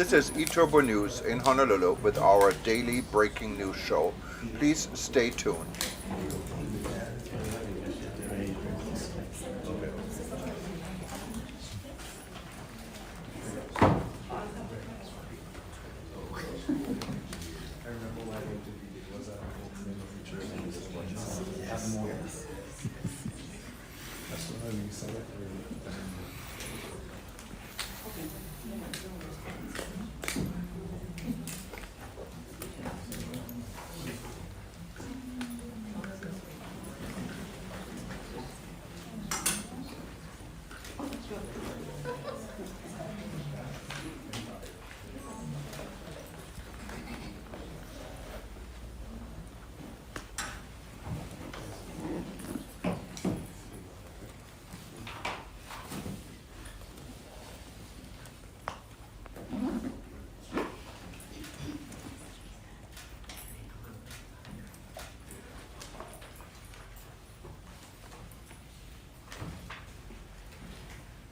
This is eTurbo News in Honolulu with our daily breaking news show. Please stay tuned.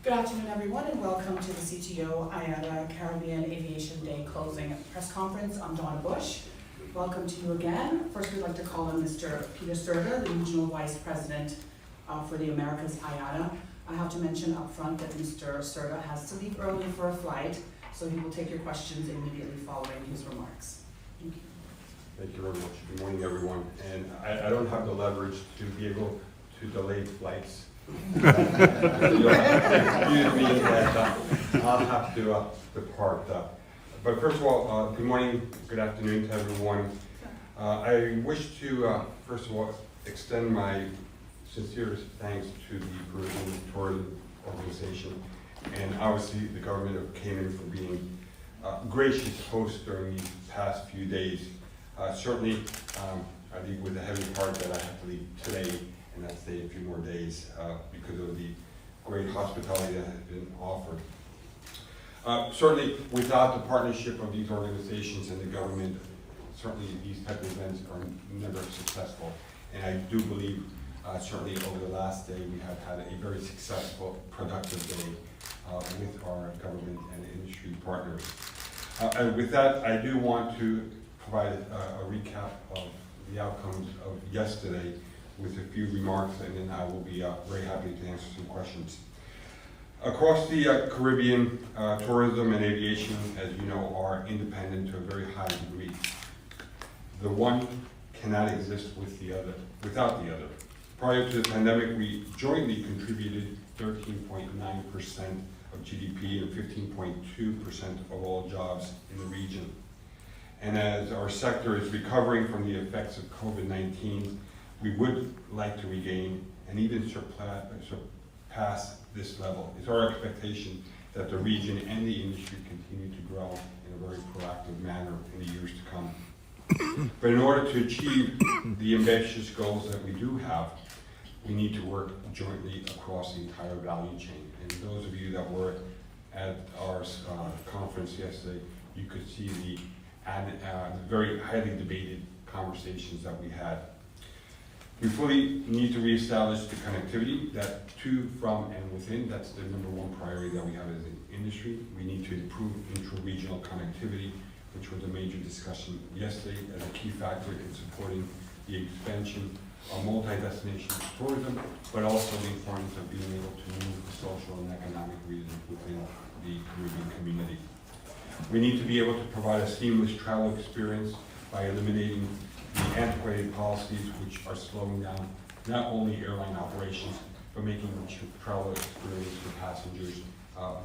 Good afternoon, everyone, and welcome to the CTO IATA Caribbean Aviation Day closing press conference. I'm Donna Bush. Welcome to you again. First, we'd like to call on Mr. Peter Serta, the Regional Vice President for the Americas IATA. I have to mention up front that Mr. Serta has to leave early for a flight, so he will take your questions immediately following his remarks. Thank you. Thank you very much. Good morning, everyone. And I don't have the leverage to be able to delay flights. You'll have to that I'll have to depart. But first of all, good morning, good afternoon to everyone. I wish to, first of all, extend my sincerest thanks to the Caribbean Tourism Organization and obviously the government of Cayman for being gracious hosts during these past few days. Certainly, I leave with a heavy heart that I have to leave today and I'll stay a few more days because of the great hospitality that has been offered. Certainly, without the partnership of these organizations and the government, certainly these type of events are never successful. And I do believe, certainly over the last day, we have had a very successful, productive day with our government and industry partners. And with that, I do want to provide a recap of the outcomes of yesterday with a few remarks, and then I will be very happy to answer some questions. Across the Caribbean, tourism and aviation, as you know, are independent to a very high degree. The one cannot exist without the other. Prior to the pandemic, we jointly contributed 13.9% of GDP and 15.2% of all jobs in the region. And as our sector is recovering from the effects of COVID-19, we would like to regain and even surpass this level. It's our expectation that the region and the industry continue to grow in a very proactive manner in the years to come. But in order to achieve the ambitious goals that we do have, we need to work jointly across the entire value chain. And those of you that were at our conference yesterday, you could see the very highly debated conversations that we had. We fully need to reestablish the connectivity that to, from, and within. That's the number one priority that we have as an industry. We need to improve intra-regional connectivity, which was a major discussion yesterday as a key factor in supporting the expansion of multi-destination tourism, but also the importance of being able to move for social and economic reasons within the Caribbean community. We need to be able to provide a seamless travel experience by eliminating the antiquated policies which are slowing down not only airline operations, but making the travel experience for passengers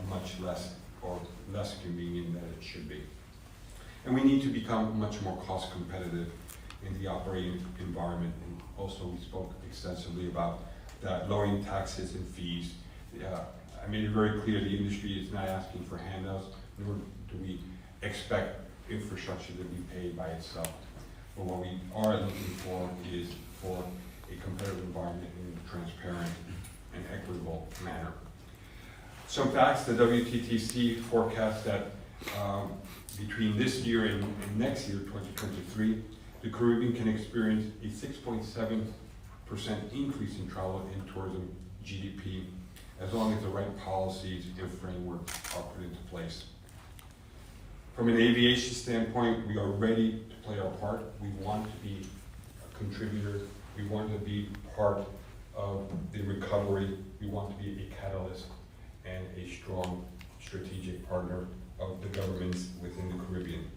much less convenient than it should be. And we need to become much more cost competitive in the operating environment. And also we spoke extensively about that lowering taxes and fees. I made it very clear the industry is not asking for handouts, nor do we expect infrastructure to be paid by itself. But what we are looking for is for a competitive environment in a transparent and equitable manner. Some facts: the WTTC forecasts that between this year and next year, 2023, the Caribbean can experience a 6.7% increase in travel and tourism GDP, as long as the right policies and frameworks are put into place. From an aviation standpoint, we are ready to play our part. We want to be a contributor. We want to be part of the recovery. We want to be a catalyst and a strong strategic partner of the governments within the Caribbean.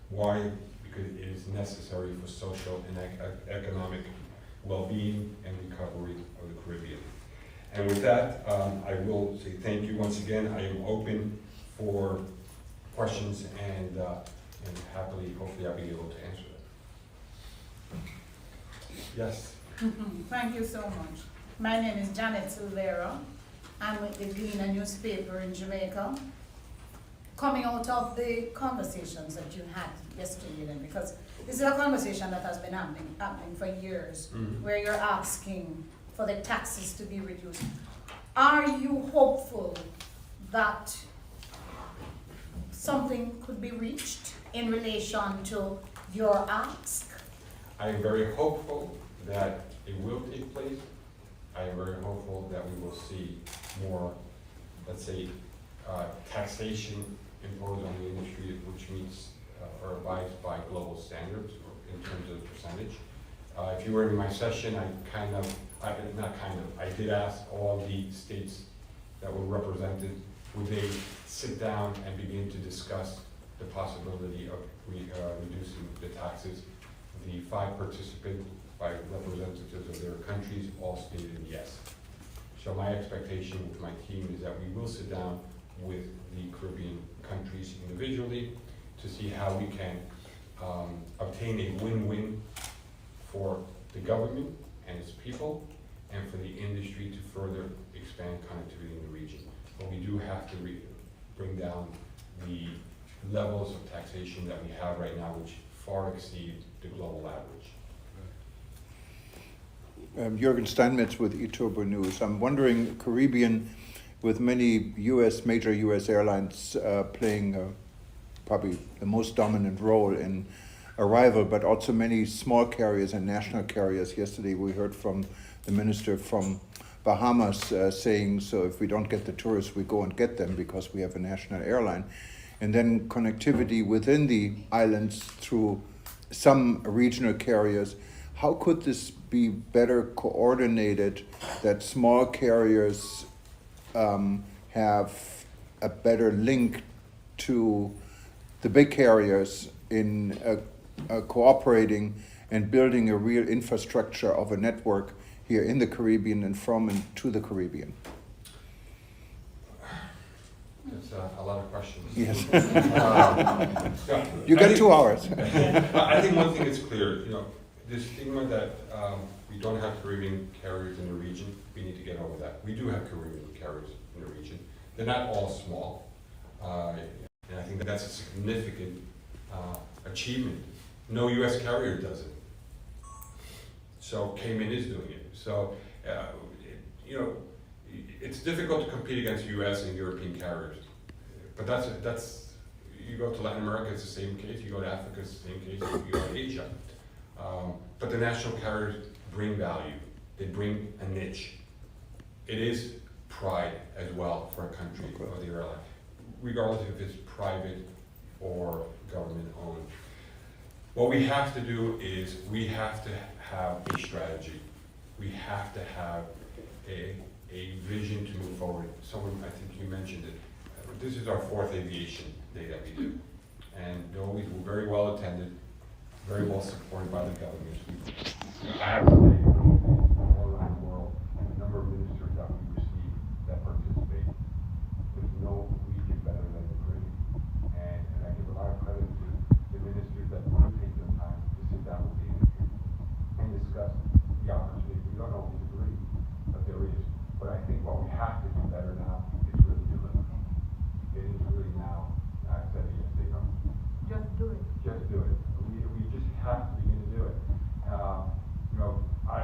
Why? Because it is necessary for social and economic well-being and recovery of the Caribbean. And with that, I will say thank you once again. I am open for questions and happily, hopefully I'll be able to answer them. Yes? Thank you so much. My name is Janet Silvera. I'm with the Gleaner newspaper in Jamaica. Coming out of the conversations that you had yesterday then, because this is a conversation that has been happening for years, where you're asking for the taxes to be reduced. Are you hopeful that something could be reached in relation to your ask? I am very hopeful that it will take place. I am very hopeful that we will see more, let's say, taxation imposed on the industry which meets or abides by global standards in terms of percentage. If you were in my session, I did ask all the states that were represented, would they sit down and begin to discuss the possibility of reducing the taxes. The 5 participants by representatives of their countries all stated yes. So my expectation with my team is that we will sit down with the Caribbean countries individually to see how we can obtain a win-win for the government and its people and for the industry to further expand connectivity in the region. But we do have to bring down the levels of taxation that we have right now, which far exceed the global average. Jürgen Steinmetz with eTurbo News. I'm wondering, Caribbean, with many major U.S. airlines playing probably the most dominant role in arrival, but also many small carriers and national carriers. Yesterday we heard from the minister from Bahamas saying, so if we don't get the tourists, we go and get them because we have a national airline. And then connectivity within the islands through some regional carriers. How could this be better coordinated, that small carriers have a better link to the big carriers in cooperating and building a real infrastructure of a network here in the Caribbean and from and to the Caribbean? It's a lot of questions. Yes. Yeah, You got 2 hours. I think one thing is clear, the stigma that we don't have Caribbean carriers in the region, we need to get over that. We do have Caribbean carriers in the region. They're not all small. And I think that's a significant achievement. No U.S. carrier does it. So Cayman is doing it. So, it's difficult to compete against U.S. and European carriers. But that's you go to Latin America, it's the same case. You go to Africa, it's the same case. You go to Asia. But the national carriers bring value. They bring a niche. It is pride as well for a country or the airline, regardless if it's private or government owned. What we have to do is we have to have a strategy. We have to have a vision to move forward. Someone, I think you mentioned it. This is our 4th aviation day that we do. And they're always very well attended, very well supported by the government. I have to say, all around the world, the number of ministers that we receive that participate, there's no region better than the Caribbean. And I give a lot of credit to the ministers that do take the time to sit down with the industry and discuss the opportunity. We don't always agree, but there is. But I think what we have to do better now is really do it. It is really now, I said it yesterday, Just do it. just do it. We just have to begin to do it. I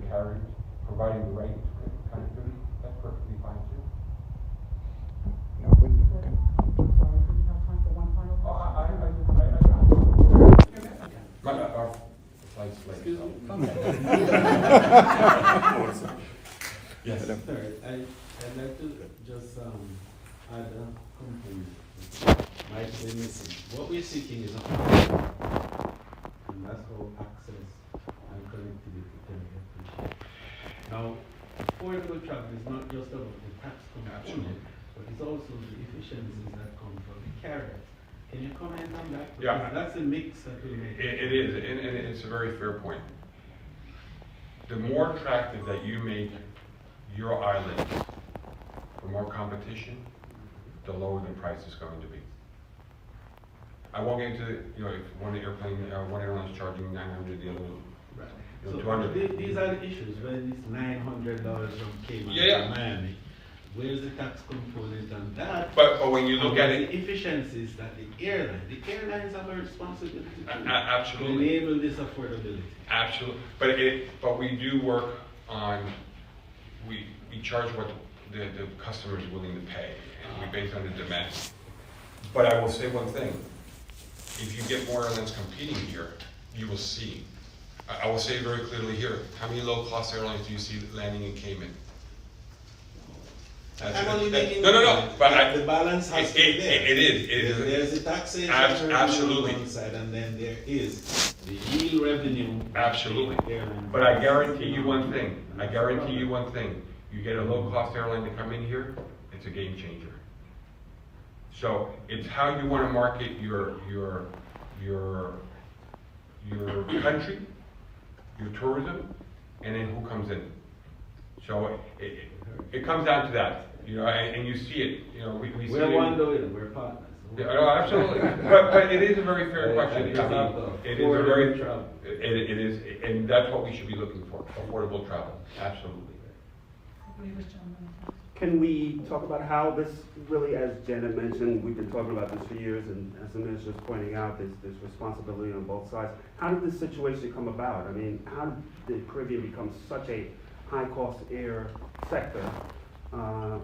carriers providing the right connectivity, that's perfectly fine too. No, when, Sorry, do we have time for one final question? Our slide's late, Excuse so. me? Yes. Sorry, I'd like to just add a component. Might be missing. What we're seeking is a and that's how access and connectivity can be appreciated. Now, affordable travel is not just about the tax component, but it's also the efficiencies that come from the carrier. Can you comment on that? Yeah. Because that's a mix that we make. It is, and it's a very fair point. The more attractive that you make your island for more competition, the lower the price is going to be. I won't get into, if one airline is charging 900, the other one, Right. you know, So 200. these are the issues, when it's $900 from Cayman Yeah. to Miami, where's the tax component on that? But when you look at And it, the efficiencies that the airlines have a responsibility to absolutely. enable this affordability. Absolutely, but we do work on, we charge what the customer is willing to pay, and we base on the demand. But I will say one thing, if you get more airlines competing here, you will see. I will say very clearly here, how many low-cost airlines do you see landing in Cayman? I'm only making. No, but the balance has to be there. It is. There's the taxation Absolutely. on one side, and then there is the yield revenue. Absolutely. Airline. But I guarantee you one thing, you get a low-cost airline to come in here, it's a game changer. So it's how you want to market your country, your tourism, and then who comes in. So it comes down to that, and you see it, we see it. We're one doing, we're partners. Yeah, no, absolutely. But it is a very fair question. It is it is, and that's what we should be looking for, affordable travel, absolutely. Can we talk about how this really, as Janet mentioned, we've been talking about this for years, and as the minister's pointing out, there's responsibility on both sides. How did this situation come about? I mean, how did the Caribbean become such a high-cost air sector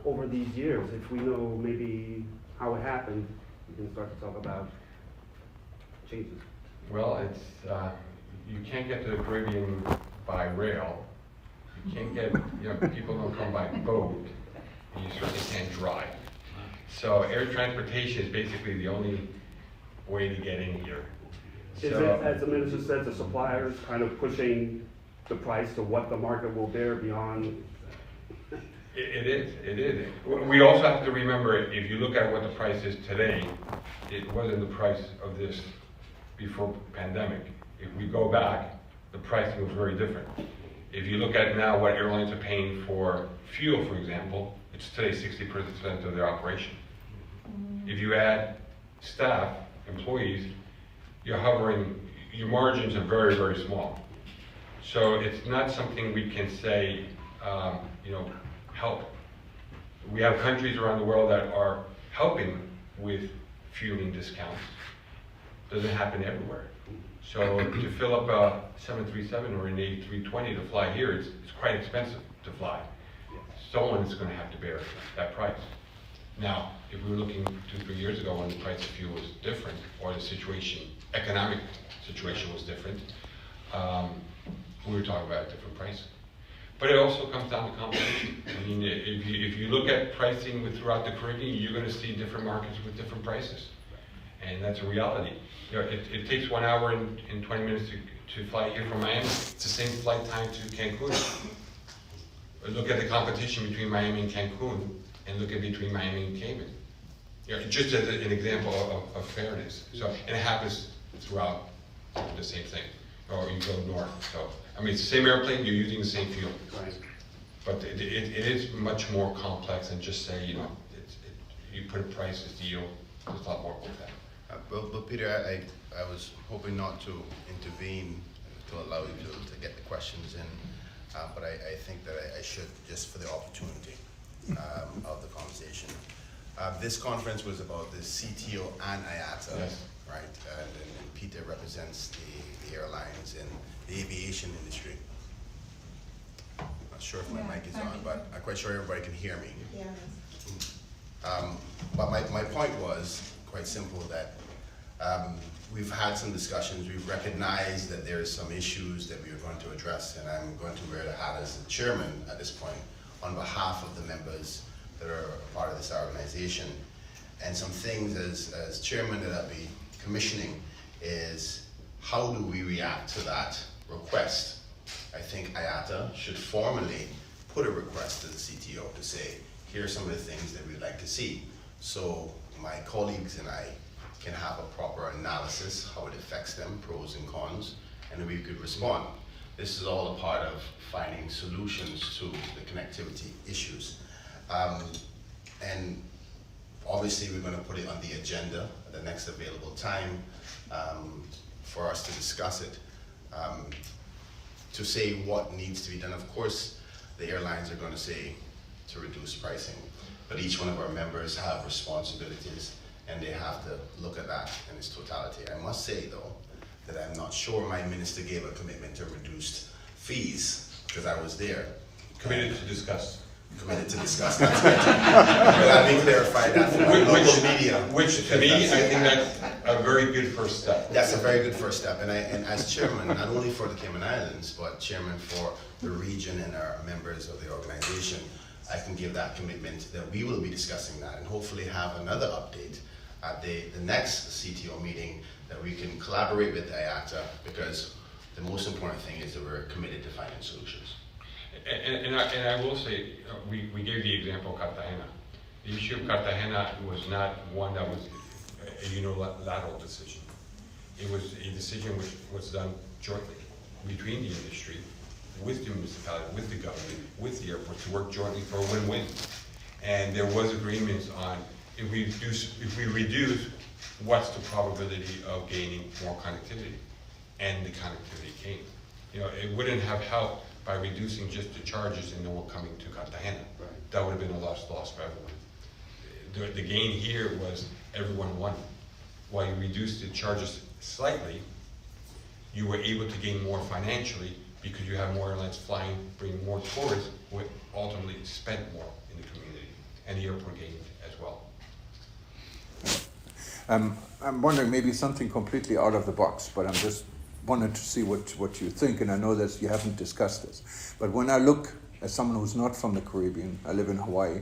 over these years? If we know maybe how it happened, we can start to talk about changes. Well, it's, you can't get to the Caribbean by rail. You can't get, people don't come by boat, and you certainly can't drive. So air transportation is basically the only way to get in here. Is it, as the minister said, the suppliers kind of pushing the price to what the market will bear beyond? It is. We also have to remember, if you look at what the price is today, it wasn't the price of this before pandemic. If we go back, the pricing was very different. If you look at now what airlines are paying for fuel, for example, it's today 60% of their operation. If you add staff, employees, your margins are very, very small. So it's not something we can say, help. We have countries around the world that are helping with fueling discounts. Doesn't happen everywhere. So to fill up a 737 or an A320 to fly here, it's quite expensive to fly. Someone is going to have to bear that price. Now, if we were looking 2-3 years ago when the price of fuel was different, or the economic situation was different, we were talking about a different price. But it also comes down to competition. I mean, if you look at pricing throughout the Caribbean, you're going to see different markets with different prices. And that's a reality. It takes 1 hour and 20 minutes to fly here from Miami. It's the same flight time to Cancun. Look at the competition between Miami and Cancun, and look at between Miami and Cayman. Just as an example of fairness. So, and it happens throughout the same thing. Or you go north. So, I mean, it's the same airplane, you're using the same fuel. Right. But it is much more complex than just say, you put a price, a deal. There's a lot more with that. Well, Peter, I was hoping not to intervene to allow you to get the questions in, but I think that I should, just for the opportunity of the conversation. This conference was about the CTO and IATA, yes. Right? And Peter represents the airlines and the aviation industry. sure if my mic is on, but I'm quite sure everybody can hear me. Yeah. But my point was quite simple, that we've had some discussions, we've recognized that there are some issues that we are going to address, and I'm going to wear the hat as the chairman at this point on behalf of the members that are a part of this organization. And some things as chairman that I'll be commissioning is, how do we react to that request? I think IATA should formally put a request to the CTO to say, here are some of the things that we'd like to see. So my colleagues and I can have a proper analysis, how it affects them, pros and cons, and then we could respond. This is all a part of finding solutions to the connectivity issues. And obviously we're going to put it on the agenda at the next available time for us to discuss it, to say what needs to be done. Of course, the airlines are going to say to reduce pricing, but each one of our members have responsibilities, and they have to look at that in its totality. I must say, though, that I'm not sure my minister gave a commitment to reduced fees, because I was there. Committed to discuss. Committed to discuss that. But let me clarify that for my local media. Which to me, I think that's a very good first step. That's a very good first step, and as chairman, not only for the Cayman Islands, but chairman for the region and our members of the organization, I can give that commitment that we will be discussing that, and hopefully have another update at the next CTO meeting, that we can collaborate with IATA, because the most important thing is that we're committed to finding solutions. And I will say, we gave the example of Cartagena. The issue of Cartagena was not one that was a unilateral decision. It was a decision which was done jointly between the industry, with the municipality, with the government, with the airport, to work jointly for a win-win. And there was agreements on, if we reduce, what's the probability of gaining more connectivity? And the connectivity came. It wouldn't have helped by reducing just the charges and no one coming to Cartagena. Right. That would have been a loss for everyone. The gain here was everyone won. While you reduced the charges slightly, you were able to gain more financially, because you have more airlines flying, bring more tourists, who would ultimately spend more in the community, and the airport gained as well. I'm wondering maybe something completely out of the box, but I'm just wanted to see what you think, and I know that you haven't discussed this. But when I look, as someone who's not from the Caribbean, I live in Hawaii,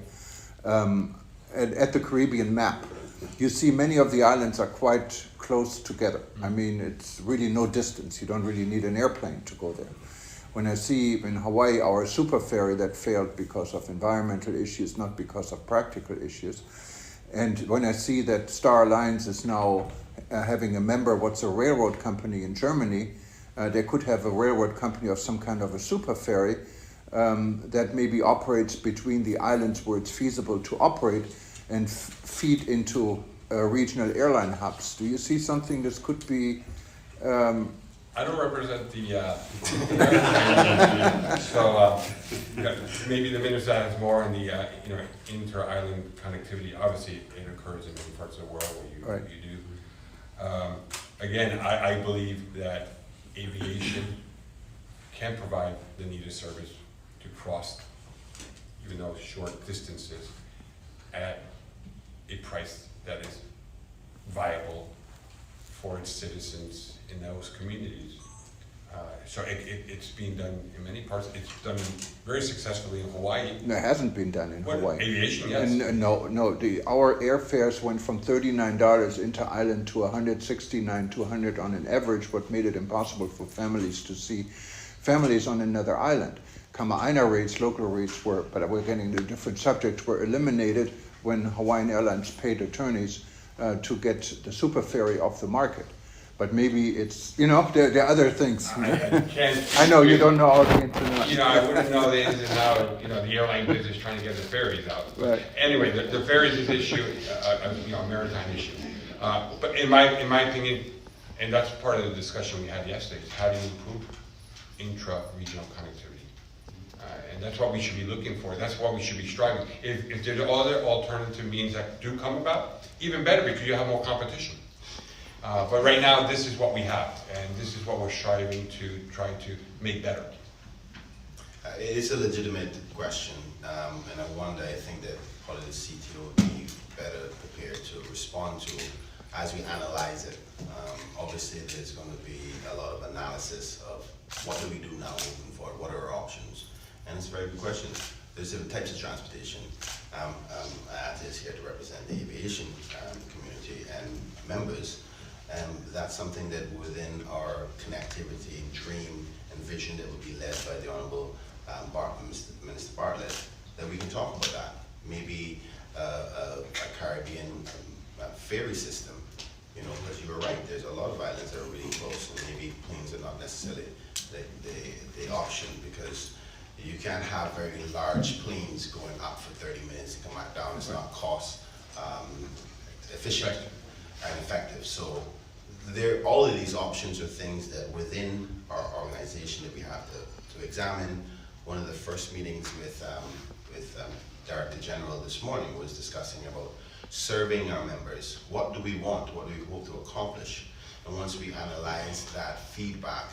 at the Caribbean map, you see many of the islands are quite close together. I mean, it's really no distance. You don't really need an airplane to go there. When I see in Hawaii our super ferry that failed because of environmental issues, not because of practical issues, and when I see that Star Alliance is now having a member, what's a railroad company in Germany, they could have a railroad company of some kind of a super ferry that maybe operates between the islands where it's feasible to operate and feed into regional airline hubs. Do you see something this could be? I don't represent the so maybe the minister has more on the inter-island connectivity. Obviously, it occurs in many parts of the world where you do. Again, I believe that aviation can provide the needed service to cross even those short distances at a price that is viable for its citizens in those communities. So it's being done in many parts. It's done very successfly in Hawaii. No, it hasn't been done in Hawaii. Aviation, yes. No. Our airfares went from $39 into island to $169, $200 on an average, what made it impossible for families to see families on another island. Kama'aina rates, local rates were, but we're getting to a different subject, were eliminated when Hawaiian Airlines paid attorneys to get the super ferry off the market. But maybe it's, there are other things. I know you don't know all the ins and outs. I wouldn't know the ins and outs, the airline business trying to get the ferries out. Right. Anyway, the ferries is an issue, a maritime issue. But in my opinion, and that's part of the discussion we had yesterday, is how do you improve intra-regional connectivity? And that's what we should be looking for. That's what we should be striving. If there's other alternative means that do come about, even better, because you have more competition. But right now, this is what we have, and this is what we're striving to try to make better. it is a legitimate question, and I think that probably the CTO would be better prepared to respond to as we analyze it. Obviously, there's going to be a lot of analysis of what do we do now moving forward, what are our options, and it's a very good question. There's different types of transportation. IATA is here to represent the aviation community and members. That's something that within our connectivity dream and vision that would be led by the Honorable Minister Bartlett, that we can talk about that. Maybe a Caribbean ferry system, you know, because you were right, there's a lot of islands that are really close, and maybe planes are not necessarily the option, because you can't have very large planes going up for 30 minutes and come back down. It's not cost efficient and effective. So all of these options are things that within our organization that we have to examine. One of the first meetings with Director General this morning was discussing about serving our members. What do we want? What do we hope to accomplish? And once we analyze that feedback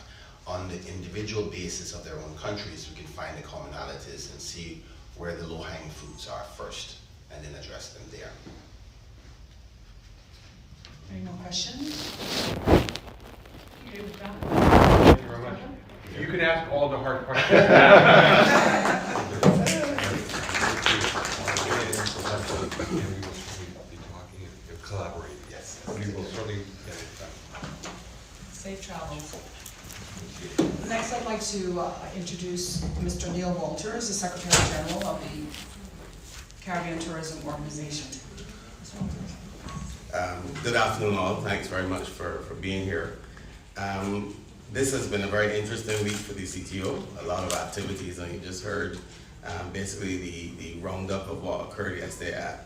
on the individual basis of their own countries, we can find the commonalities and see where the low-hanging fruits are first, and then address them there. Any more questions? Okay, with that. Thank you very much. You can ask all the hard questions. And we will certainly be talking and collaborating. Yes. We will certainly get it done. Safe travels. Next, I'd like to introduce Mr. Neil Walters, the Secretary General of the Caribbean Tourism Organization. Mr. Walters. Good afternoon all. Thanks very much for being here. This has been a very interesting week for the CTO. A lot of activities, and you just heard basically the roundup of what occurred yesterday at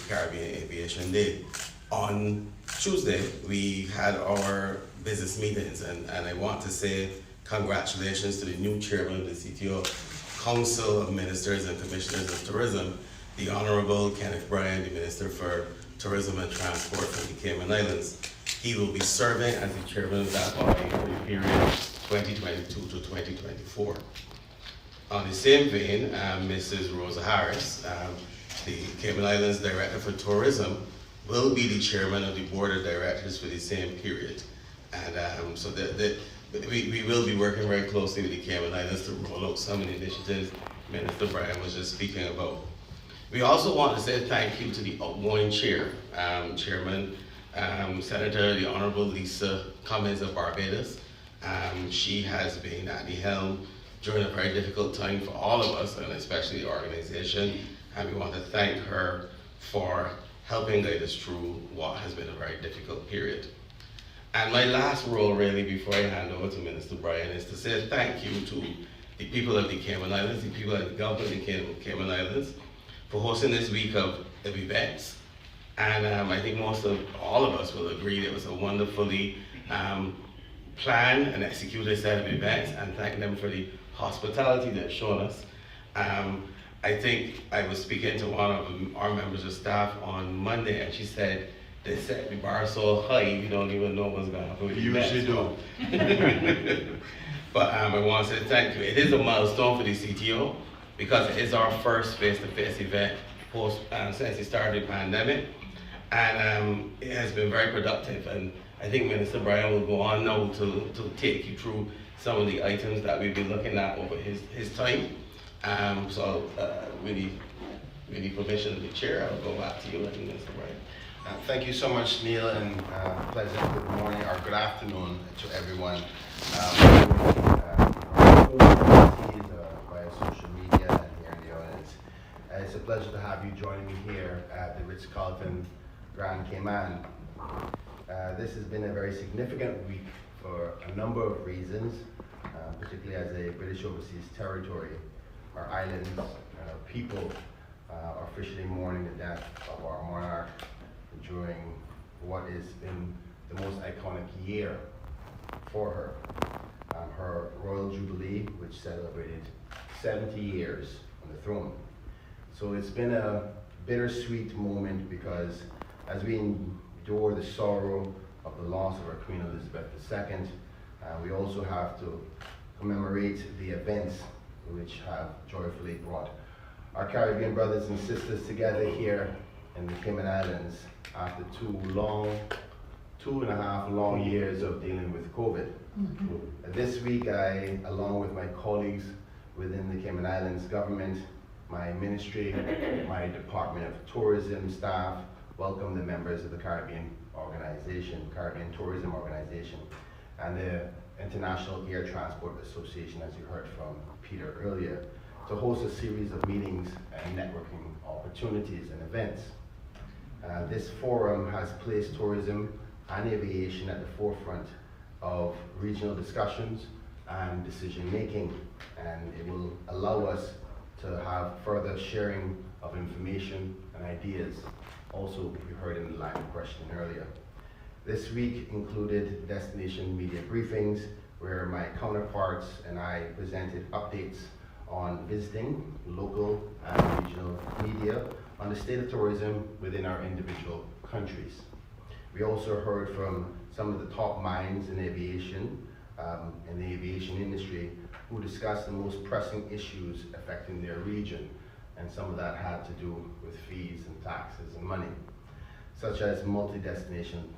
Caribbean Aviation Day. On Tuesday, we had our business meetings, and I want to say congratulations to the new chairman of the CTO Council of Ministers and Commissioners of Tourism, the Honorable Kenneth Bryan, the Minister for Tourism and Transport from the Cayman Islands. He will be serving as the chairman of that body for the period 2022 to 2024. On the same vein, Mrs. Rosa Harris, the Cayman Islands Director for Tourism, will be the chairman of the board of directors for the same period. And so we will be working very closely with the Cayman Islands to roll out some of the initiatives Minister Bryan was just speaking about. We also want to say thank you to the outgoing chair, Chairman Senator the Honorable Lisa Cummins of Barbados. She has been at the helm during a very difficult time for all of us, and especially the organization, and we want to thank her for helping guide us through what has been a very difficult period. And my last role really before I hand over to Minister Bryan is to say thank you to the people of the Cayman Islands, the people of the government of the Cayman Islands for hosting this week of events. And I think all of us will agree that it was a wonderfully planned and executed set of events, and thank them for the hospitality they've shown us. I think I was speaking to one of our members of staff on Monday, and she said, they set the bar so high, you don't even know what's going to happen with the events. You usually do. But I want to say thank you. It is a milestone for the CTO, because it is our first face-to-face event post since the start of the pandemic. And it has been very productive, and I think Minister Bryan will go on now to take you through some of the items that we'll be looking at over his time. With the permission of the chair, I'll go back to you, Minister Bryan. Thank you so much, Neil, and pleasant good morning or good afternoon to everyone. Via social media and here in the audience. It's a pleasure to have you joining me here at the Ritz-Carlton Grand Cayman. This has been a very significant week for a number of reasons, particularly as a British overseas territory. Our islands and our people are officially mourning the death of our monarch during what has been the most iconic year for her. Her Royal Jubilee, which celebrated 70 years on the throne. So it's been a bittersweet moment, because as we endure the sorrow of the loss of our Queen Elizabeth II, we also have to commemorate the events which have joyfully brought our Caribbean brothers and sisters together here in the Cayman Islands after 2.5 long years of dealing with COVID. This week, I, along with my colleagues within the Cayman Islands government, my ministry, my Department of Tourism staff, welcome the members of the Caribbean Tourism Organization, and the International Air Transport Association, as you heard from Peter earlier, to host a series of meetings and networking opportunities and events. This forum has placed tourism and aviation at the forefront of regional discussions and decision making, and it will allow us to have further sharing of information and ideas. Also, you heard in the line of questioning earlier. This week included destination media briefings where my counterparts and I presented updates on visiting local and regional media on the state of tourism within our individual countries. We also heard from some of the top minds in aviation, in the aviation industry, who discussed the most pressing issues affecting their region, and some of that had to do with fees and taxes and money, such as multi-destination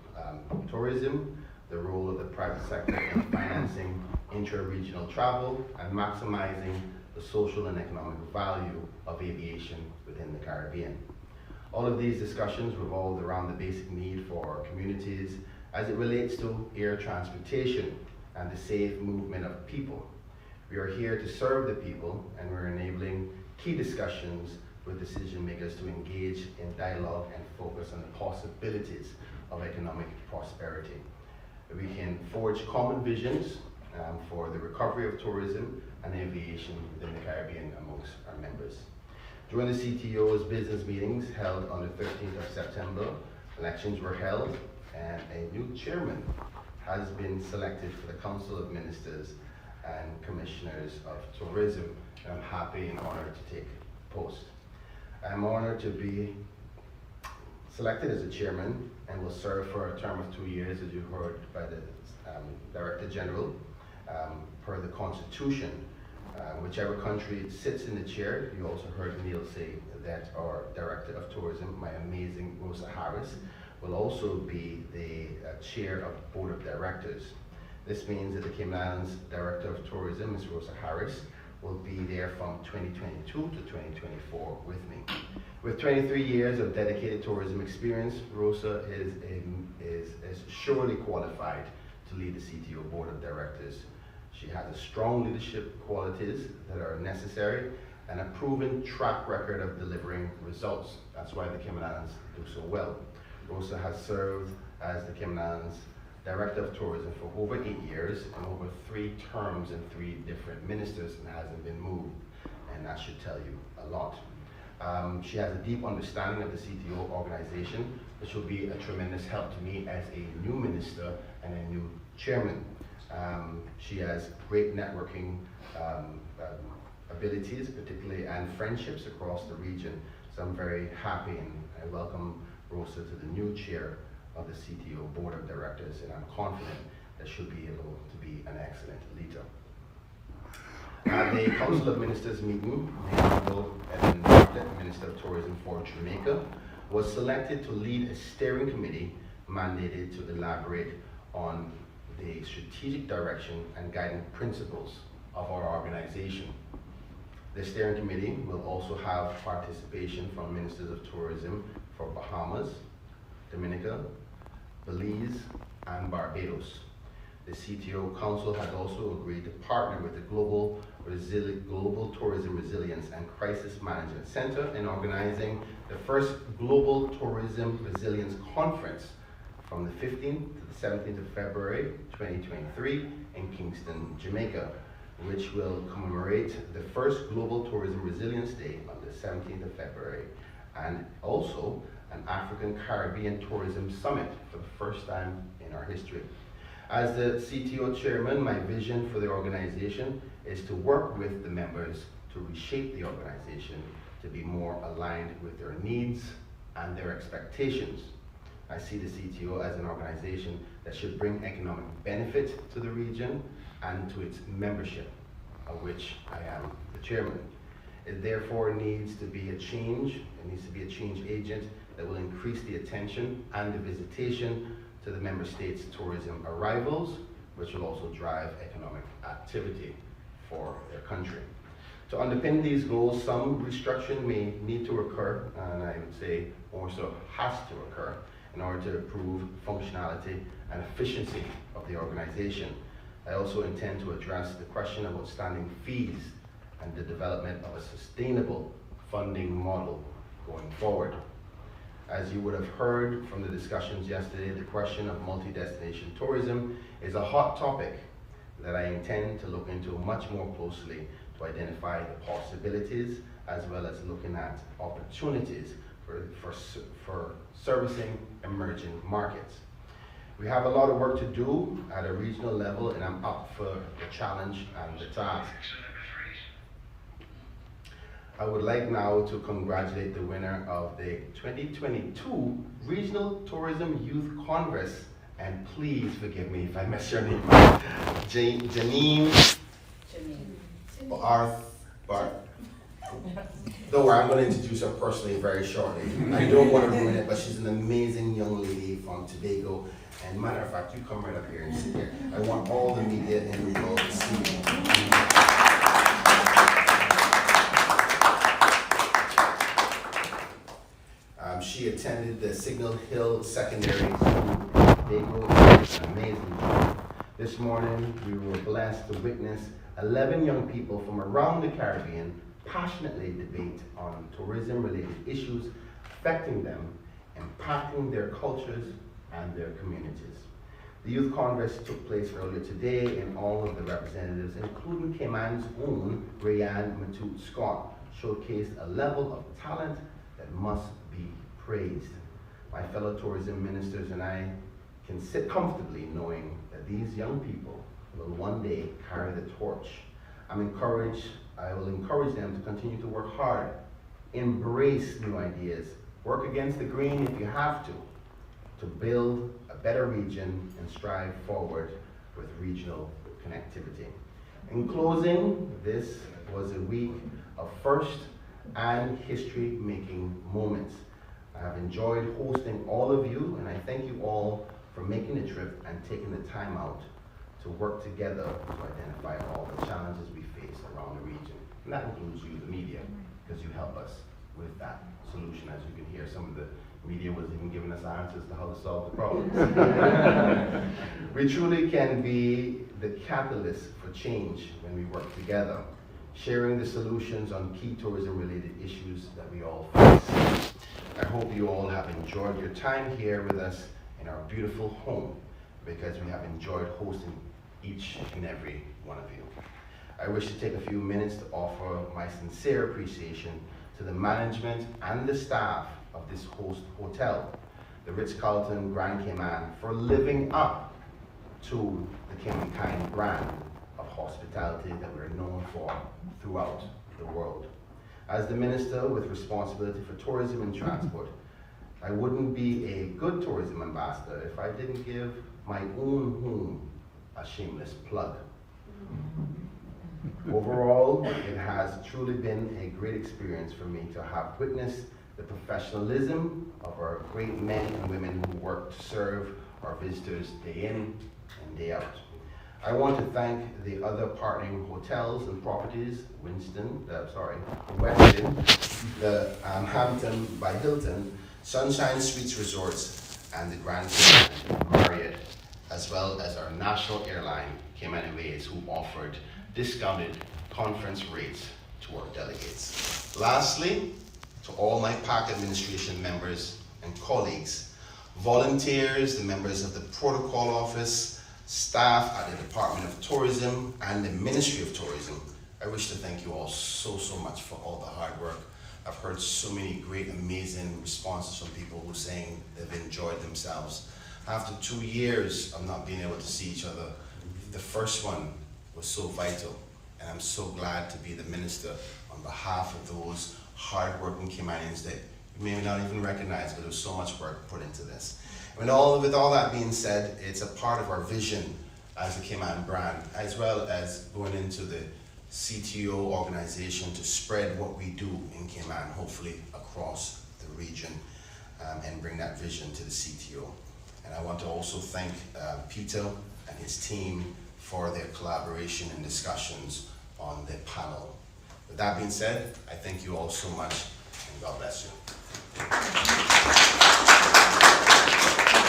tourism, the role of the private sector in financing intra-regional travel, and maximizing the social and economic value of aviation within the Caribbean. All of these discussions revolved around the basic need for our communities as it relates to air transportation and the safe movement of people. We are here to serve the people, and we're enabling key discussions with decision makers to engage in dialogue and focus on the possibilities of economic prosperity. We can forge common visions for the recovery of tourism and aviation within the Caribbean amongst our members. During the CTO's business meetings held on the 13th of September, elections were held and a new chairman has been selected for the Council of Ministers and Commissioners of Tourism. And I'm happy and honored to take post. I'm honored to be selected as a chairman and will serve for a term of 2 years, as you heard by the Director General, per the Constitution. Whichever country sits in the chair, you also heard Neil say that our Director of Tourism, my amazing Rosa Harris, will also be the chair of the Board of Directors. This means that the Cayman Islands Director of Tourism, Ms. Rosa Harris, will be there from 2022 to 2024 with me. With 23 years of dedicated tourism experience, Rosa is surely qualified to lead the CTO Board of Directors. She has a strong leadership qualities that are necessary and a proven track record of delivering results. That's why the Cayman Islands do so well. Rosa has served as the Cayman Islands Director of Tourism for over 8 years and over 3 terms and 3 different ministers, and hasn't been moved, and that should tell you a lot. She has a deep understanding of the CTO organization, which will be a tremendous help to me as a new minister and a new chairman. She has great networking abilities, particularly, and friendships across the region. So I'm very happy, and I welcome Rosa to the new chair of the CTO Board of Directors, and I'm confident that she'll be able to be an excellent leader. At the Council of Ministers meeting, the Honorable Evan Bartlett, Minister of Tourism for Jamaica, was selected to lead a steering committee mandated to elaborate on the strategic direction and guiding principles of our organization. The steering committee will also have participation from Ministers of Tourism for Bahamas, Dominica, Belize, and Barbados. The CTO Council has also agreed to partner with the Global Tourism Resilience and Crisis Management Center in organizing the first Global Tourism Resilience Conference from the 15th to the 17th of February 2023 in Kingston, Jamaica, which will commemorate the first Global Tourism Resilience Day on the 17th of February, and also an African Caribbean Tourism Summit for the first time in our history. As the CTO chairman, my vision for the organization is to work with the members to reshape the organization to be more aligned with their needs and their expectations. I see the CTO as an organization that should bring economic benefit to the region and to its membership. of which I am the chairman. It therefore needs to be a change. It needs to be a change agent that will increase the attention and the visitation to the member states' tourism arrivals, which will also drive economic activity for their country. To underpin these goals, some restructuring may need to occur, and I would say more so has to occur, in order to improve functionality and efficiency of the organization. I also intend to address the question of outstanding fees and the development of a sustainable funding model going forward. As you would have heard from the discussions yesterday, the question of multi-destination tourism is a hot topic that I intend to look into much more closely to identify the possibilities as well as looking at opportunities for servicing emerging markets. We have a lot of work to do at a regional level, and I'm up for the challenge and the task. I would like now to congratulate the winner of the 2022 Regional Tourism Youth Congress, and please forgive me if I mess your name up, Janine Bart. Don't worry, I'm going to introduce her personally very shortly. I don't want to ruin it, but she's an amazing young lady from Tobago. And matter of fact, you come right up here and sit here. I want all the media in the world to see you. She attended the Signal Hill Secondary School. Tobago is an amazing job. This morning, we were blessed to witness 11 young people from around the Caribbean passionately debate on tourism-related issues affecting them, impacting their cultures and their communities. The Youth Congress took place earlier today, and all of the representatives, including Cayman's own Rayanne Matute Scott, showcased a level of talent that must be praised. My fellow tourism ministers and I can sit comfortably knowing that these young people will one day carry the torch. I will encourage them to continue to work hard, embrace new ideas, work against the grain if you have to build a better region and strive forward with regional connectivity. In closing, this was a week of first and history-making moments. I have enjoyed hosting all of you, and I thank you all for making the trip and taking the time out to work together to identify all the challenges we face around the region. And that includes you, the media, because you help us with that solution. As you can hear, some of the media was even giving us answers to how to solve the problems. We truly can be the catalyst for change when we work together, sharing the solutions on key tourism-related issues that we all face. I hope you all have enjoyed your time here with us in our beautiful home, because we have enjoyed hosting each and every one of you. I wish to take a few minutes to offer my sincere appreciation to the management and the staff of this host hotel, the Ritz-Carlton Grand Cayman, for living up to the Cayman brand of hospitality that we're known for throughout the world. As the minister with responsibility for tourism and transport, I wouldn't be a good tourism ambassador if I didn't give my own home a shameless plug. Overall, it has truly been a great experience for me to have witnessed the professionalism of our great men and women who work to serve our visitors day in and day out. I want to thank the other partnering hotels and properties, Westin, the Hampton by Hilton, Sunshine Suites Resorts, and the Grand Cayman Marriott, as well as our national airline, Cayman Airways, who offered discounted conference rates to our delegates. Lastly, to all my park administration members and colleagues, volunteers, the members of the protocol office, staff at the Department of Tourism and the Ministry of Tourism, I wish to thank you all so much for all the hard work. I've heard so many great, amazing responses from people who are saying they've enjoyed themselves. After 2 years of not being able to see each other, the first one was so vital, and I'm so glad to be the minister on behalf of those hard-working Caymanians that you may not even recognize, but there was so much work put into this. With all that being said, it's a part of our vision as a Cayman brand, as well as going into the CTO organization to spread what we do in Cayman, hopefully across the region, and bring that vision to the CTO. And I want to also thank Peter and his team for their collaboration and discussions on the panel. With that being said, I thank you all so much, and God bless you.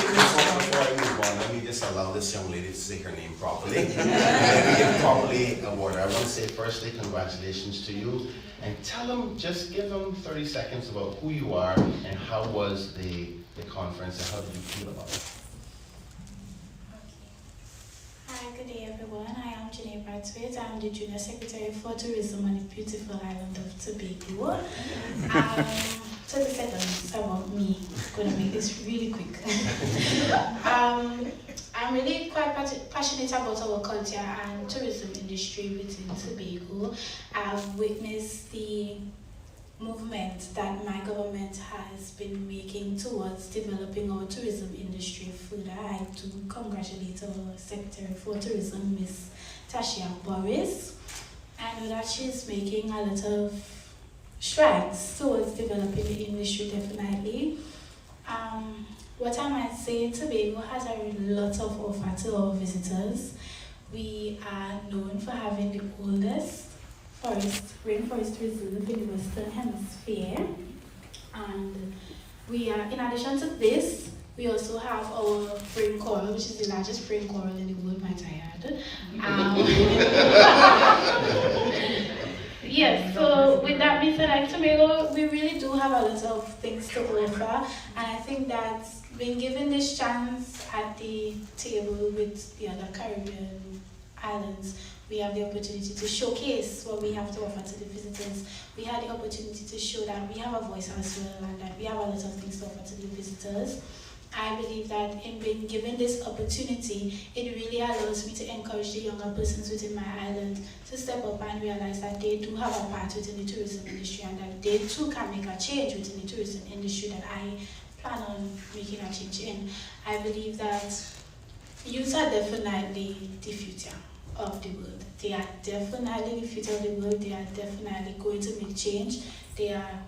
Before I move on, let me just allow this young lady to say her name properly. Let me give properly award her. I want to say firstly, congratulations to you, and give them 30 seconds about who you are and how was the conference and how did you feel about it? Hi, good day everyone. I am Janine Bradsford. I'm the Junior Secretary for Tourism on the beautiful island of Tobago. So to set about me, I'm going to make this really quick. I'm really quite passionate about our culture and tourism industry within Tobago. I've witnessed the movement that my government has been making towards developing our tourism industry further. I do congratulate our Secretary for Tourism, Ms. Tashia Boris. I know that she's making a lot of strides towards developing the industry, definitely. What I might say, Tobago has a lot of offer to our visitors. We are known for having the oldest rainforest reserve in the Western Hemisphere, and we are, in addition to this, we also have our brain coral, which is the largest brain coral in the world, might I add. Yes, so with that being said, like Tobago, we really do have a lot of things to offer, and I think that being given this chance at the table with the other Caribbean islands, we have the opportunity to showcase what we have to offer to the visitors. We had the opportunity to show that we have a voice as well and that we have a lot of things to offer to the visitors. I believe that in being given this opportunity, it really allows me to encourage the younger persons within my island to step up and realize that they do have a part within the tourism industry and that they too can make a change within the tourism industry that I plan on making a change in. I believe that youth are definitely the future of the world. They are definitely the future of the world. They are definitely going to make change. They are,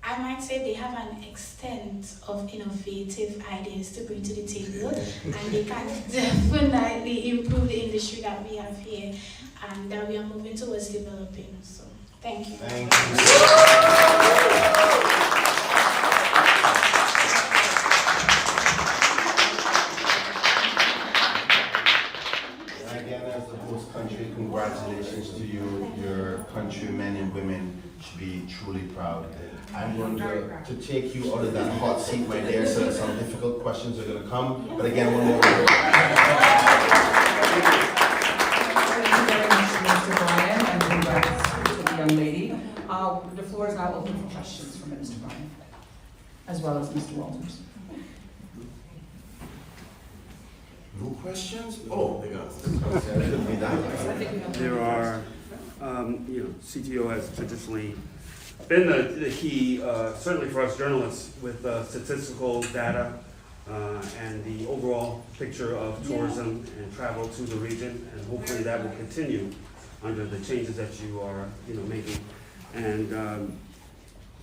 I might say, they have an extent of innovative ideas to bring to the table, and they can definitely improve the industry that we have here and that we are moving towards developing. So, thank you. Thank you. Congratulations to you. Your countrymen and women should be truly proud. I'm going to take you out of that hot seat right there, so some difficult questions are going to come. But again, one more. Thank you very much, Mr. Bryan, and congrats to the young lady. The floor is now open for questions from Mr. Bryan, as well as Mr. Walters. No questions? Oh, There are, CTO has traditionally been the key, certainly for us journalists, with statistical data and the overall picture of tourism and travel to the region, and hopefully that will continue under the changes that you are, making. And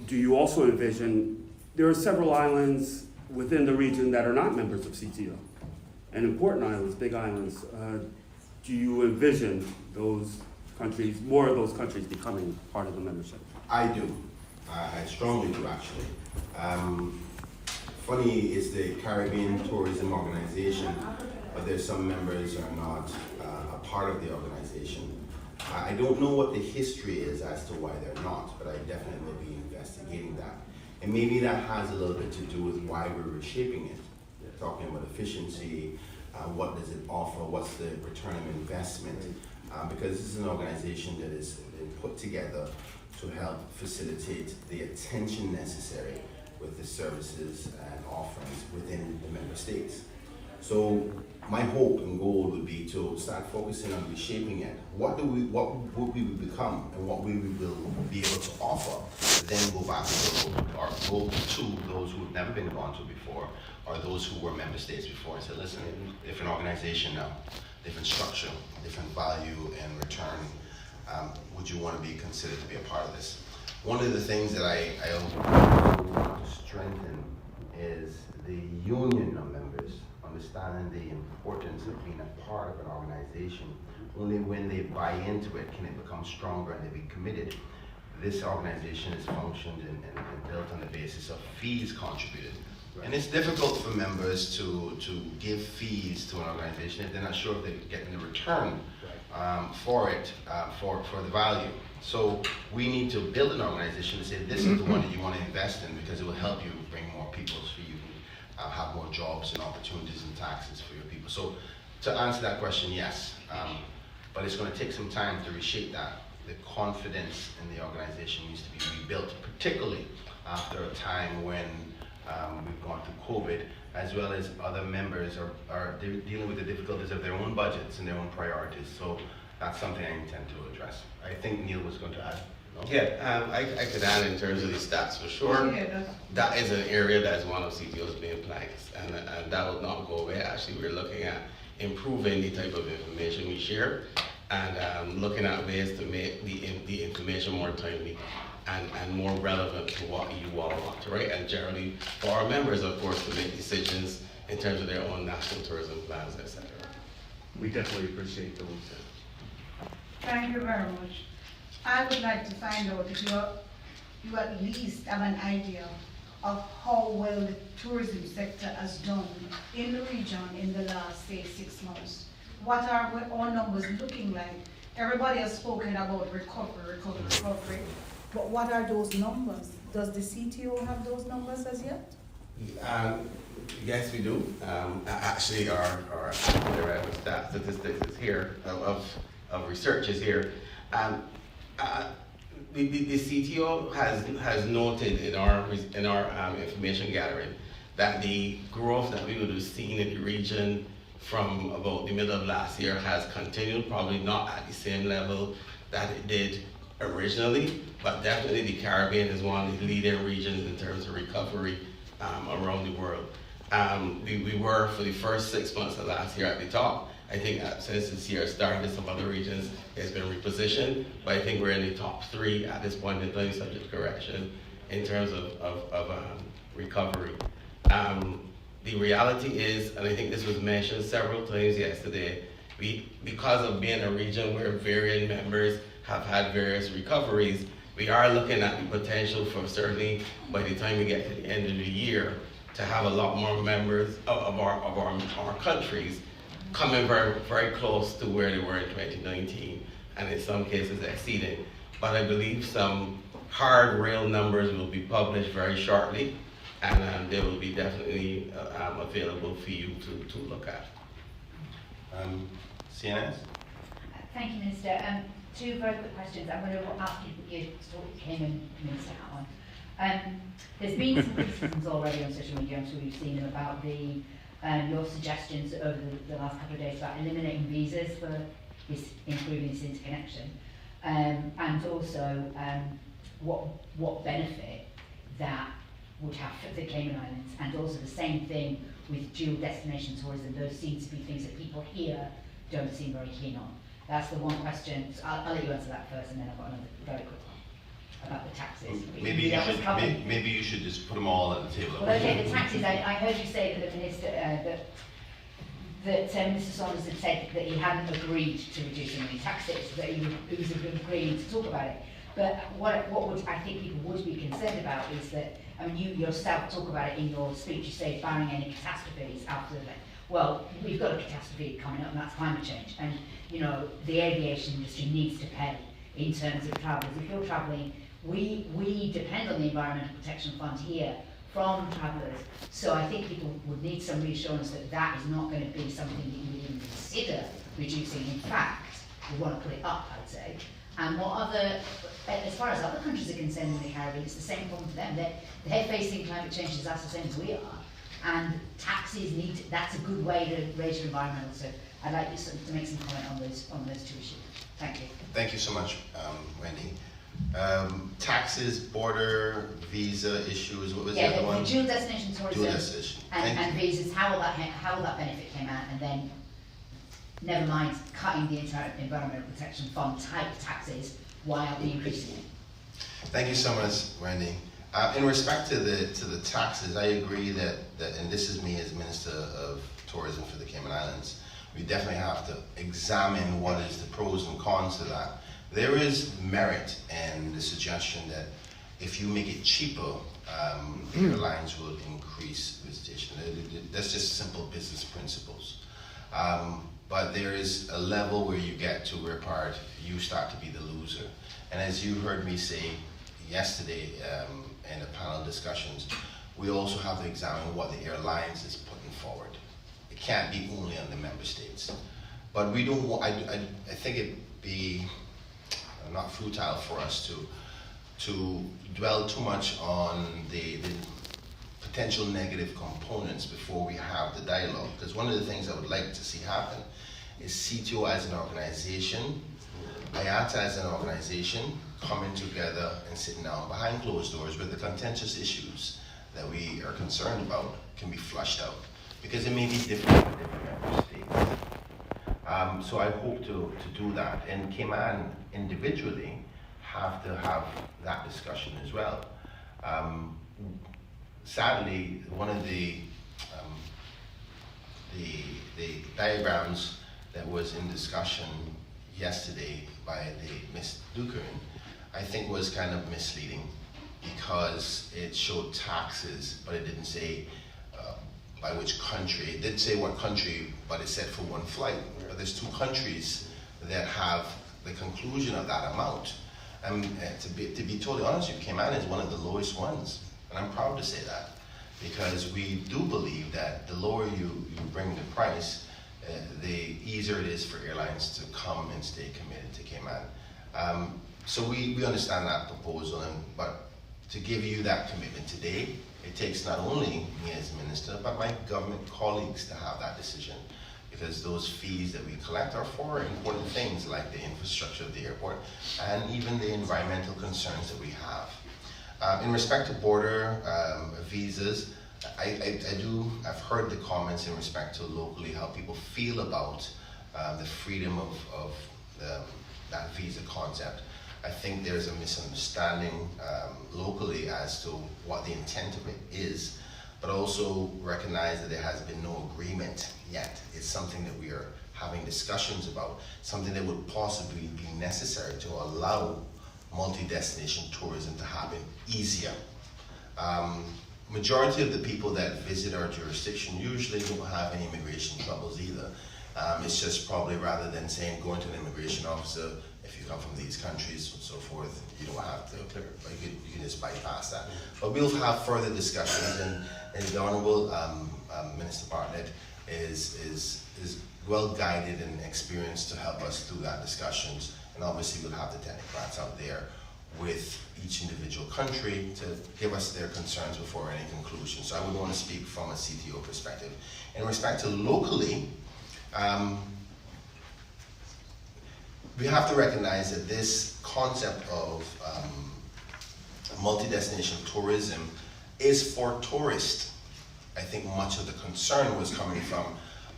do you also envision, there are several islands within the region that are not members of CTO, and important islands, big islands. Do you envision those countries, more of those countries becoming part of the membership? I do. I strongly do, actually. Funny is the Caribbean Tourism Organization, but there's some members who are not a part of the organization. I don't know what the history is as to why they're not, but I definitely will be investigating that. And maybe that has a little bit to do with why we're reshaping it. Talking about efficiency, what does it offer, what's the return of investment, because this is an organization that has been put together to help facilitate the attention necessary with the services and offerings within the member states. So my hope and goal would be to start focusing on reshaping it. What would we become and what we will be able to offer, then go back to or go to those who've never been gone to before, or those who were member states before, and say, listen, different organization now, different structure, different value and return would you want to be considered to be a part of this? One of the things that I want to strengthen is the union of members, understanding the importance of being a part of an organization. Only when they buy into it can it become stronger and they be committed. This organization is functioned and built on the basis of fees contributed. And it's difficult for members to give fees to an organization if they're not sure if they're getting a return for it, for the value. So we need to build an organization and say this is the one that you want to invest in because it will help you bring more people so you can have more jobs and opportunities and taxes for your people. So to answer that question, yes. But it's going to take some time to reshape that. The confidence in the organization needs to be rebuilt, particularly after a time when we've gone through COVID, as well as other members are dealing with the difficulties of their own budgets and their own priorities. So that's something I intend to address. I think Neil was going to add. No? Yeah, I could add in terms of the stats for sure. That is an area that is one of CTO's main planks, and that will not go away. Actually, we're looking at improving the type of information we share and looking at ways to make the information more timely and more relevant to what you all want, right? And generally for our members, of course, to make decisions in terms of their own national tourism plans, etc. We definitely appreciate those. Thank you very much. I would like to find out if you at least have an idea of how well the tourism sector has done in the region in the last, say, 6 months. What are our numbers looking like? Everybody has spoken about recovery, but what are those numbers? Does the CTO have those numbers as yet? Yes, we do. Actually, our director of staff statistics is here, of research is here. The CTO has noted in our information gathering that the growth that we would have seen in the region from about the middle of last year has continued, probably not at the same level that it did originally, but definitely the Caribbean is one of the leading regions in terms of recovery around the world. We were, for the first 6 months of last year, at the top. I think that since this year started, some other regions has been repositioned, but I think we're in the top 3 at this point in time, subject to correction, in terms of recovery. The reality is, and I think this was mentioned several times yesterday, because of being a region where varying members have had various recoveries, we are looking at the potential for, certainly by the time we get to the end of the year, to have a lot more members of our countries coming very, very close to where they were in 2019, and in some cases exceeding. But I believe some hard real numbers will be published very shortly, and they will be definitely available for you to look at. CNS? Thank you, Minister. 2 very quick questions. I'm going to ask you to talk to Cayman Minister on. There's been some criticisms already on social media, I'm sure you've seen them, about your suggestions over the last couple of days about eliminating visas for improving this interconnection, and also what benefit that would have for the Cayman Islands, and also the same thing with dual destination tourism. Those seem to be things that people here don't seem very keen on. That's the one question. So I'll let you answer that first, and then I've got another very quick one about the taxes. Maybe you should just put them all at the table. Well, okay, the taxes. I heard you say that the minister that Mr. Saunders had said that he hadn't agreed to reducing any taxes, that he was agreeing to talk about it. But what would I think people would be concerned about is that, I mean, you yourself talk about it in your speech. You say barring any catastrophes after the event. Well, we've got a catastrophe coming up, and that's climate change. And you know, the aviation industry needs to pay in terms of travellers. If you're travelling, we depend on the Environmental Protection Fund here from travellers. So I think people would need some reassurance that that is not going to be something that you would even consider reducing. In fact, we want to put it up, I'd say. And as far as other countries are concerned in the Caribbean, it's the same problem for them. They're facing climate change that's the same as we are. And taxes that's a good way to raise your environmental. So I'd like you to make some comment on those 2 issues. Thank you. Thank you so much, Wendy. Taxes, border, visa issues, what was the other one? The dual destination tourism Dual destination. and visas, how will that benefit came out, and then never mind cutting the Environmental Protection Fund type taxes, why are we increasing it? Thank you so much, Wendy. In respect to the taxes, I agree that, and this is me as Minister of Tourism for the Cayman Islands, we definitely have to examine what is the pros and cons to that. There is merit in the suggestion that if you make it cheaper, airlines will increase visitation. That's just simple business principles. But there is a level where you get to where you start to be the loser. And as you heard me say yesterday in the panel discussions, we also have to examine what the airlines is putting forward. It can't be only on the member states. But we don't want, I think it'd be not futile for us to dwell too much on the potential negative components before we have the dialogue. Because one of the things I would like to see happen is CTO as an organization, IATA as an organization, coming together and sitting down behind closed doors where the contentious issues that we are concerned about can be flushed out. Because it may be different in different member states. So I hope to do that. And Cayman individually have to have that discussion as well. Sadly, one of the diagrams that was in discussion yesterday by the Ms. Dukerin, I think was kind of misleading because it showed taxes, but it didn't say by which country. It did say what country, but it said for one flight. But there's 2 countries that have the conclusion of that amount. And to be totally honest with you, Cayman is one of the lowest ones. And I'm proud to say that because we do believe that the lower you bring the price, the easier it is for airlines to come and stay committed to Cayman. So we understand that proposal, but to give you that commitment today, it takes not only me as minister, but my government colleagues to have that decision, because those fees that we collect are for important things like the infrastructure of the airport and even the environmental concerns that we have. In respect to border visas, I've heard the comments in respect to locally how people feel about the freedom of that visa concept. I think there's a misunderstanding locally as to what the intent of it is, but also recognize that there has been no agreement yet. It's something that we are having discussions about, something that would possibly be necessary to allow multi-destination tourism to happen easier. Majority of the people that visit our jurisdiction usually don't have any immigration troubles either. It's just probably rather than saying going to an immigration officer, if you come from these countries and so forth, you don't have to, you can just bypass that. But we'll have further discussions, and the Honorable Minister Bartlett is well guided and experienced to help us through that discussions. And obviously we'll have the technocrats out there with each individual country to give us their concerns before any conclusion. So I would want to speak from a CTO perspective. In respect to locally, we have to recognize that this concept of multi-destination tourism is for tourists. I think much of the concern was coming from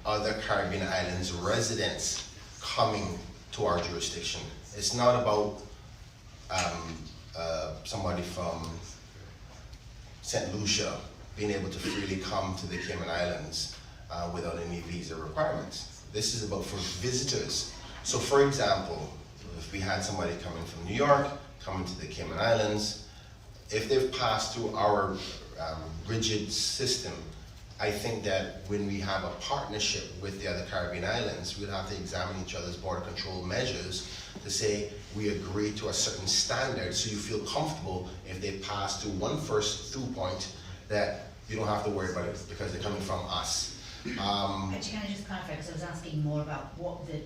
other Caribbean islands residents coming to our jurisdiction. It's not about somebody from St. Lucia being able to freely come to the Cayman Islands without any visa requirements. This is about for visitors. So for example, if we had somebody coming from New York, coming to the Cayman Islands, if they've passed through our rigid system, I think that when we have a partnership with the other Caribbean islands, we'll have to examine each other's border control measures to say we agree to a certain standard so you feel comfortable if they pass through one first through point that you don't have to worry about it because they're coming from us. Actually, can I just clarify, because I was asking more about what the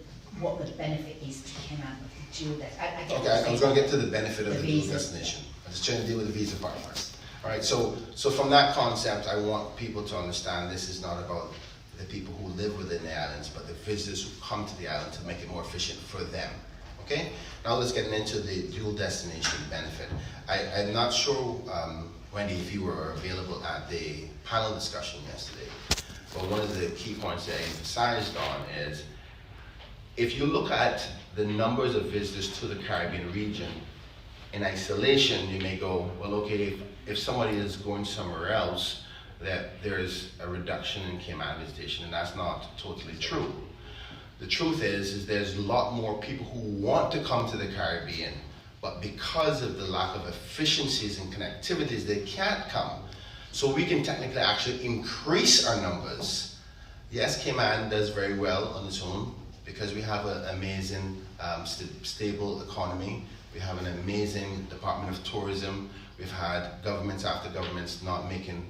benefit is to Cayman of the dual destination. Okay, I was going to get to the benefit of the dual destination. I'm just trying to deal with the visa part first. All right, so from that concept, I want people to understand this is not about the people who live within the islands, but the visitors who come to the island to make it more efficient for them. Okay, now let's get into the dual destination benefit. I'm not sure, Wendy, if you were available at the panel discussion yesterday, but one of the key points that I emphasized on is if you look at the numbers of visitors to the Caribbean region, in isolation, you may go, well, okay, if somebody is going somewhere else, that there's a reduction in Cayman visitation, and that's not totally true. The truth is there's a lot more people who want to come to the Caribbean, but because of the lack of efficiencies and connectivities, they can't come. So we can technically actually increase our numbers. Yes, Cayman does very well on its own because we have an amazing stable economy. We have an amazing Department of Tourism. We've had governments after governments not making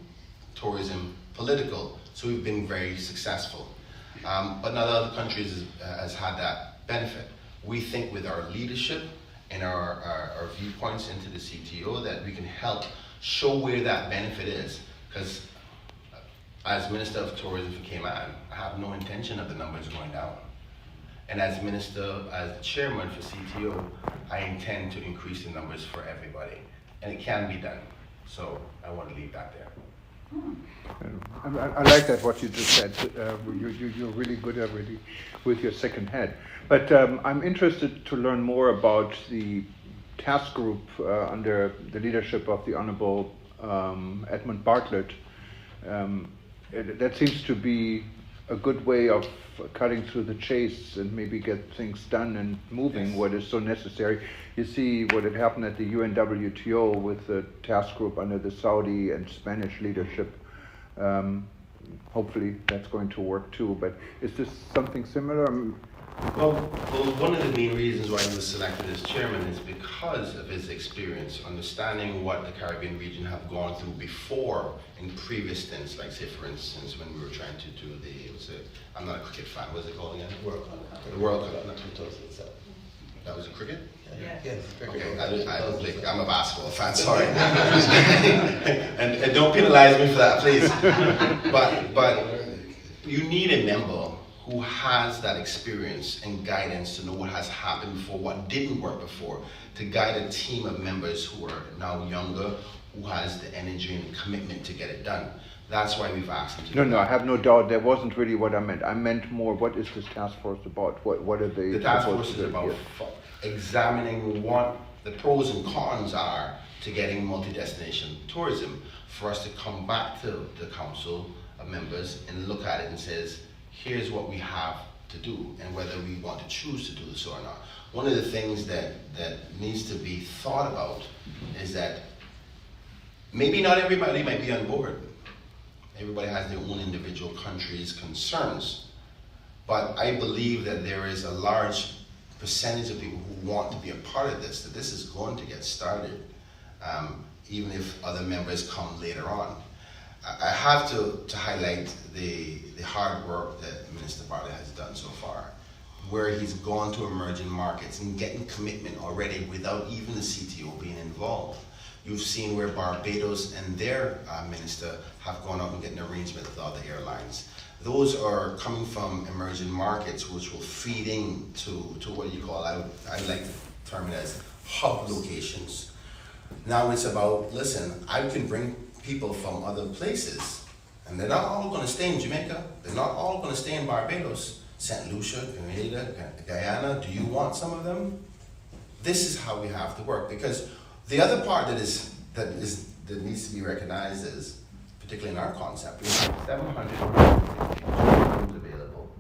tourism political, so we've been very successful. But not other countries has had that benefit. We think with our leadership and our viewpoints into the CTO that we can help show where that benefit is. Because as Minister of Tourism for Cayman, I have no intention of the numbers going down. And as the chairman for CTO, I intend to increase the numbers for everybody. And it can be done. So I want to leave that there. I like that what you just said. You're really good already with your second head. But I'm interested to learn more about the task group under the leadership of the Honorable Edmund Bartlett. That seems to be a good way of cutting through the chase and maybe get things done and moving. Yes. What is so necessary. You see what had happened at the UNWTO with the task group under the Saudi and Spanish leadership. Hopefully that's going to work too, but is this something similar? Well, one of the main reasons why he was selected as chairman is because of his experience, understanding what the Caribbean region have gone through before in previous stints, like say for instance when we were trying to do I'm not a cricket fan, what is it called again? World Cup. The World Cup, not 2007. That was a cricket? Yes. Okay, I don't play, I'm a basketball fan, sorry. and don't penalize me for that, please. But you need a member who has that experience and guidance to know what has happened before, what didn't work before, to guide a team of members who are now younger, who has the energy and commitment to get it done. That's why we've asked him to do No, I have no doubt. That wasn't really what I meant. I meant more, what is this task force about? What are they? The task force is about examining what the pros and cons are to getting multi-destination tourism, for us to come back to the council of members and look at it and says, here's what we have to do and whether we want to choose to do this or not. One of the things that needs to be thought about is that maybe not everybody might be on board. Everybody has their own individual country's concerns. But I believe that there is a large percentage of people who want to be a part of this, that this is going to get started, even if other members come later on. I have to highlight the hard work that Minister Bartlett has done so far, where he's gone to emerging markets and getting commitment already without even the CTO being involved. You've seen where Barbados and their minister have gone out and getting an arrangement with other airlines. Those are coming from emerging markets, which will feed into what you call, I like to term it as hub locations. Now it's about, listen, I can bring people from other places, and they're not all going to stay in Jamaica. They're not all going to stay in Barbados, St. Lucia, Grenada, Guyana. Do you want some of them? This is how we have to work, because the other part that needs to be recognized is, particularly in our concept, we have 750 rooms available.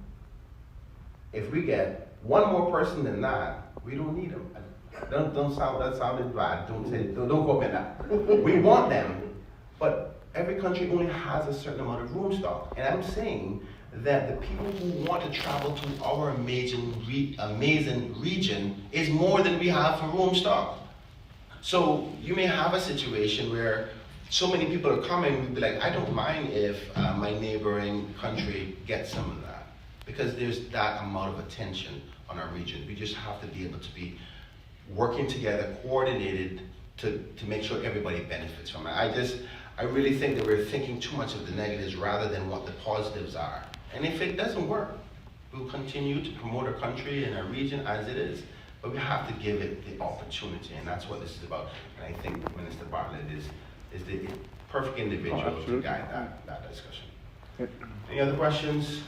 If we get one more person than that, we don't need them. That sounded bad. Don't quote me on that. We want them, but every country only has a certain amount of room stock. And I'm saying that the people who want to travel to our amazing region is more than we have for room stock. So you may have a situation where so many people are coming, we'd be like, I don't mind if my neighboring country gets some of that, because there's that amount of attention on our region. We just have to be able to be working together, coordinated, to make sure everybody benefits from it. I really think that we're thinking too much of the negatives rather than what the positives are. And if it doesn't work, we'll continue to promote our country and our region as it is. But we have to give it the opportunity, and that's what this is about. And I think Minister Bartlett is the perfect individual to guide that discussion. Any other questions?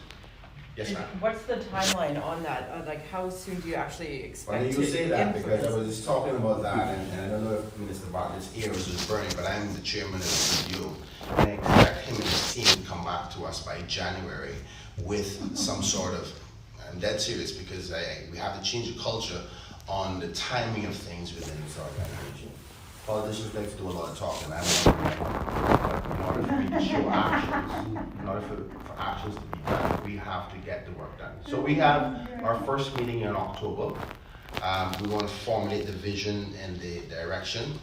Yes, ma'am. What's the timeline on that? Like, how soon do you actually expect Funny to you say that, because I influence? was just talking about that, and I don't know if Minister Bartlett's ear was just burning, but I'm the chairman of the CTO, and I expect him and his team to come back to us by January with some sort of, I'm dead serious, because we have to change the culture on the timing of things within this organization. Politicians like to do a lot of talking, I want to, in order for me to show actions, in order for actions to be done, we have to get the work done. So we have our first meeting in October. We want to formulate the vision and the direction,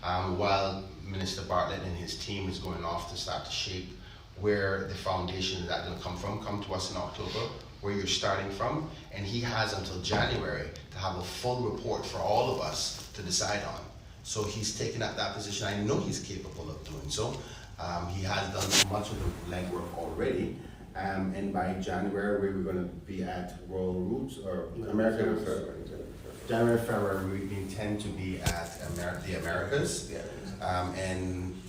while Minister Bartlett and his team is going off to start to shape where the foundation is going to come from. Come to us in October, where you're starting from, and he has until January to have a full report for all of us to decide on. So he's taken up that position. I know he's capable of doing so. He has done much of the legwork already. And by January, we're going to be at Royal Roots or American January, February, we intend to be at the Americas. And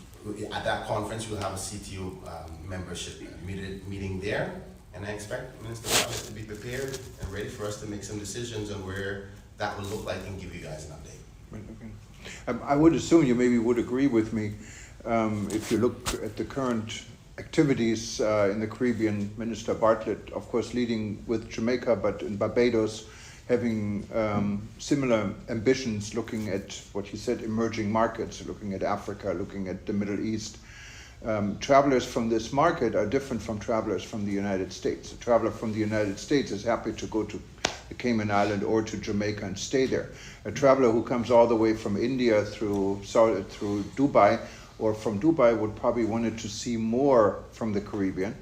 at that conference, we'll have a CTO membership meeting there. And I expect Minister Bartlett to be prepared and ready for us to make some decisions on where that will look like and give you guys an update. Right, okay. I would assume you maybe would agree with me, if you look at the current activities in the Caribbean, Minister Bartlett, of course, leading with Jamaica, but in Barbados, having similar ambitions, looking at what he said, emerging markets, looking at Africa, looking at the Middle East. Travelers from this market are different from travelers from the United States. A traveler from the United States is happy to go to the Cayman Island or to Jamaica and stay there. A traveler who comes all the way from India through Dubai, or from Dubai, would probably wanted to see more from the Caribbean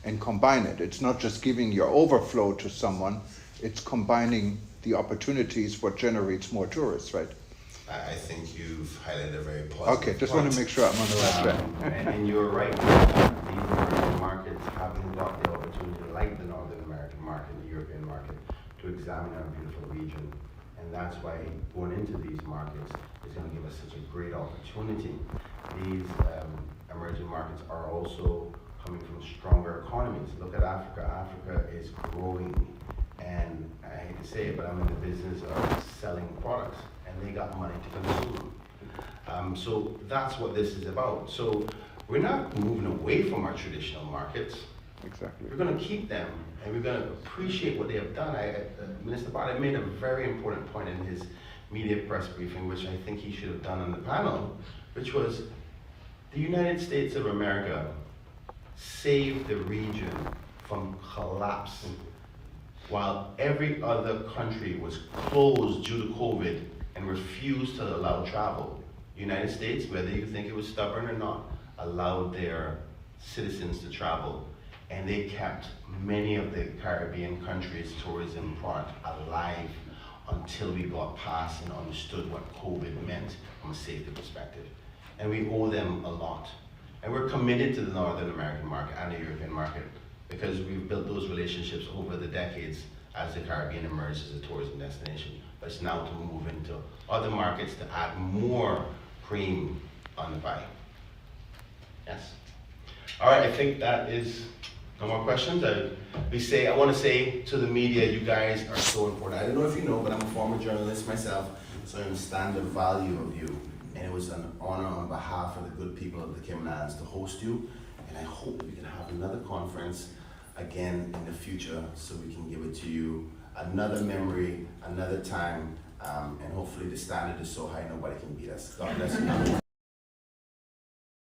and combine it. It's not just giving your overflow to someone, it's combining the opportunities, what generates more tourists, right? I think you've highlighted a very positive Okay, just point. want to make sure I'm on the right track. And you're right, these emerging markets haven't got the opportunity, like the Northern American market, the European market, to examine our beautiful region. And that's why going into these markets is going to give us such a great opportunity. These emerging markets are also coming from stronger economies. Look at Africa. Africa is growing. And I hate to say it, but I'm in the business of selling products, and they got money to consume. So that's what this is about. So we're not moving away from our traditional markets. Exactly. We're going to keep them, and we're going to appreciate what they have done. Minister Bartlett made a very important point in his media press briefing, which I think he should have done on the panel, which was the United States of America saved the region from collapse, while every other country was closed due to COVID and refused to allow travel. The United States, whether you think it was stubborn or not, allowed their citizens to travel. And they kept many of the Caribbean countries' tourism part alive until we got past and understood what COVID meant from a safety perspective. And we owe them a lot. And we're committed to the Northern American market and the European market, because we've built those relationships over the decades as the Caribbean emerged as a tourism destination. But it's now to move into other markets to add more cream on the pie. Yes. All right, I think that is no more questions. I want to say to the media, you guys are so important. I don't know if you know, but I'm a former journalist myself, so I understand the value of you. And it was an honor on behalf of the good people of the Cayman Islands to host you. And I hope we can have another conference again in the future, so we can give it to you another memory, another time, and hopefully the standard is so high nobody can beat us. God bless you.